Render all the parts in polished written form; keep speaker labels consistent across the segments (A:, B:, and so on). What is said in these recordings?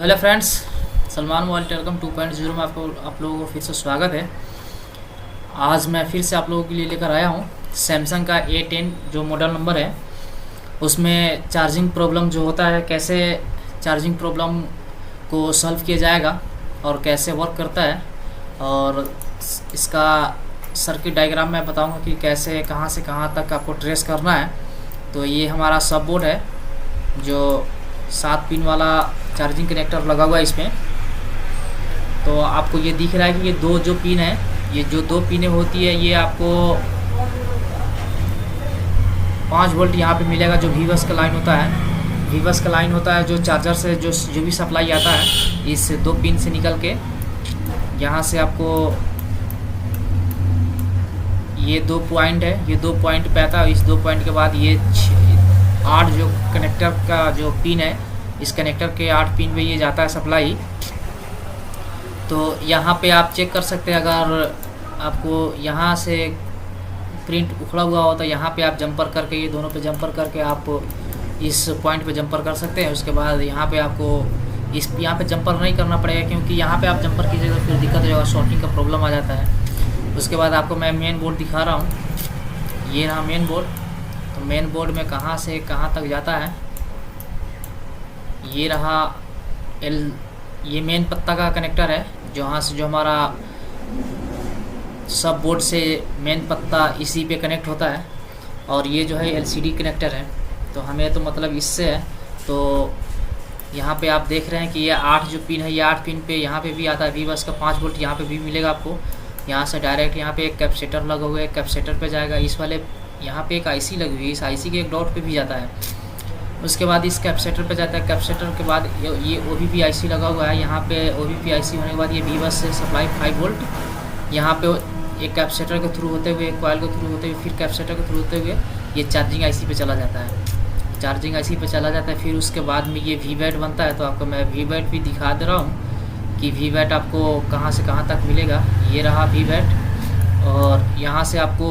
A: Hello friends, Salman mobile telecom 2.0 में आप लोगों को फिर से स्वागत है। आज मैं फिर से आप लोगों के लिए लेकर आया हूँ सैमसंग का A10 जो मॉडल नंबर है, उसमें चार्जिंग प्रॉब्लम जो होता है, कैसे चार्जिंग प्रॉब्लम को सॉल्व किया जाएगा और कैसे वर्क करता है, और इसका सर्किट डायग्राम मैं बताऊँगा कि कैसे कहाँ से कहाँ तक आपको ट्रेस करना है। तो ये हमारा सब बोर्ड है जो 7 पिन वाला चार्जिंग कनेक्टर लगा हुआ है इसमें। तो आपको ये दिख रहा है कि ये दो जो पिन है, ये जो दो पिनें होती है, ये आपको 5 वोल्ट यहाँ पे मिलेगा। जो वीवस का लाइन होता है, वीवस का लाइन होता है जो चार्जर से जो भी सप्लाई आता है, इस दो पिन से निकल के यहाँ से आपको ये 2 पॉइंट है, ये 2 पॉइंट पे आता है। इस 2 पॉइंट के बाद ये 8 जो कनेक्टर का जो पिन है, इस कनेक्टर के 8 पिन पे ये जाता है सप्लाई। तो यहाँ पे आप चेक कर सकते हैं, अगर आपको यहाँ से प्रिंट उखड़ा हुआ हो तो यहाँ पे आप जंपर करके, ये दोनों पे जंपर करके आप इस पॉइंट पे जंपर कर सकते हैं। उसके बाद यहाँ पे आपको यहाँ पे जंपर नहीं करना पड़ेगा, क्योंकि यहाँ पे आप जंपर कीजिएगा तो फिर दिक्कत हो जाएगा, शॉर्टिंग का प्रॉब्लम आ जाता है। उसके बाद आपको मैं मेन बोर्ड दिखा रहा हूँ, ये रहा मेन बोर्ड। तो मेन बोर्ड में कहाँ से कहाँ तक जाता है, ये रहा ये मेन पत्ता का कनेक्टर है, जहाँ से जो हमारा सब बोर्ड से मेन पत्ता इसी पे कनेक्ट होता है। और ये जो है LCD कनेक्टर है, तो हमें तो मतलब इससे है। तो यहाँ पे आप देख रहे हैं कि ये 8 जो पिन है, ये 8 पिन पे यहाँ पे भी आता है वीवस का 5 वोल्ट, यहाँ पे भी मिलेगा आपको। यहाँ से डायरेक्ट यहाँ पे एक कैपेसिटर लगा हुआ है, कैपेसिटर पे जाएगा। इस वाले यहाँ पे एक IC लगी हुई है, इस IC के एक डॉट पे भी जाता है। उसके बाद इस कैपेसिटर पे जाता है, कैपेसिटर के बाद ये OBP IC लगा हुआ है। यहाँ पे OBP IC होने के बाद ये वीवस से सप्लाई 5 वोल्ट यहाँ पे एक कैपेसिटर के थ्रू होते हुए, एक कॉइल के थ्रू होते हुए, फिर कैपेसिटर के थ्रू होते हुए ये चार्जिंग IC पे चला जाता है, चार्जिंग IC पे चला जाता है। फिर उसके बाद में ये VWAT बनता है। तो आपको मैं VWAT भी दिखा दे रहा हूँ कि VWAT आपको कहाँ से कहाँ तक मिलेगा। ये रहा VWAT, और यहाँ से आपको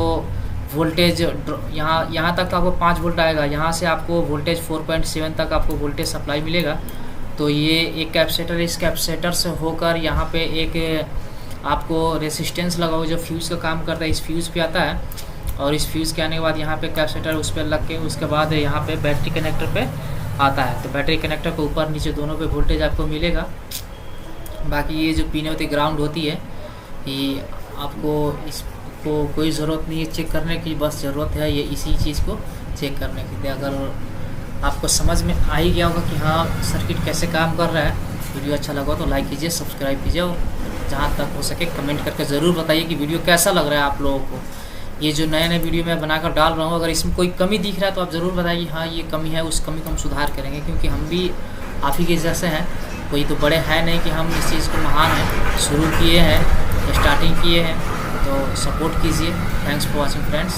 A: वोल्टेज यहाँ तक तो आपको 5 वोल्ट आएगा। यहाँ से आपको वोल्टेज 4.7 तक आपको वोल्टेज सप्लाई मिलेगा। तो ये एक कैपेसिटर, इस कैपेसिटर से होकर यहाँ पे एक आपको रेसिस्टेंस लगा हुआ जो फ्यूज़ का काम करता है, इस फ्यूज़ पे आता है। और इस फ्यूज़ के आने के बाद यहाँ पे कैपेसिटर उस पर लग के, उसके बाद यहाँ पे बैटरी कनेक्टर पे आता है। तो बैटरी कनेक्टर को ऊपर नीचे दोनों पे वोल्टेज आपको मिलेगा। बाकी ये जो पिन होती है ग्राउंड होती है, ये आपको इसको कोई ज़रूरत नहीं है चेक करने की, बस ज़रूरत है ये इसी चीज़ को चेक करने की। अगर आपको समझ में आ ही गया होगा कि हाँ सर्किट कैसे काम कर रहा है, वीडियो अच्छा लगा तो लाइक कीजिए, सब्सक्राइब कीजिए, और जहाँ तक हो सके कमेंट करके ज़रूर बताइए कि वीडियो कैसा लग रहा है आप लोगों को। ये जो नए नए वीडियो मैं बनाकर डाल रहा हूँ, अगर इसमें कोई कमी दिख रहा है तो आप ज़रूर बताइए हाँ ये कमी है, उस कमी को हम सुधार करेंगे। क्योंकि हम भी आप ही के जैसे हैं, कोई तो बड़े हैं नहीं कि हम इस चीज़ को महान हैं, शुरू किए हैं, स्टार्टिंग किए हैं। तो सपोर्ट कीजिए। Thanks for watching friends.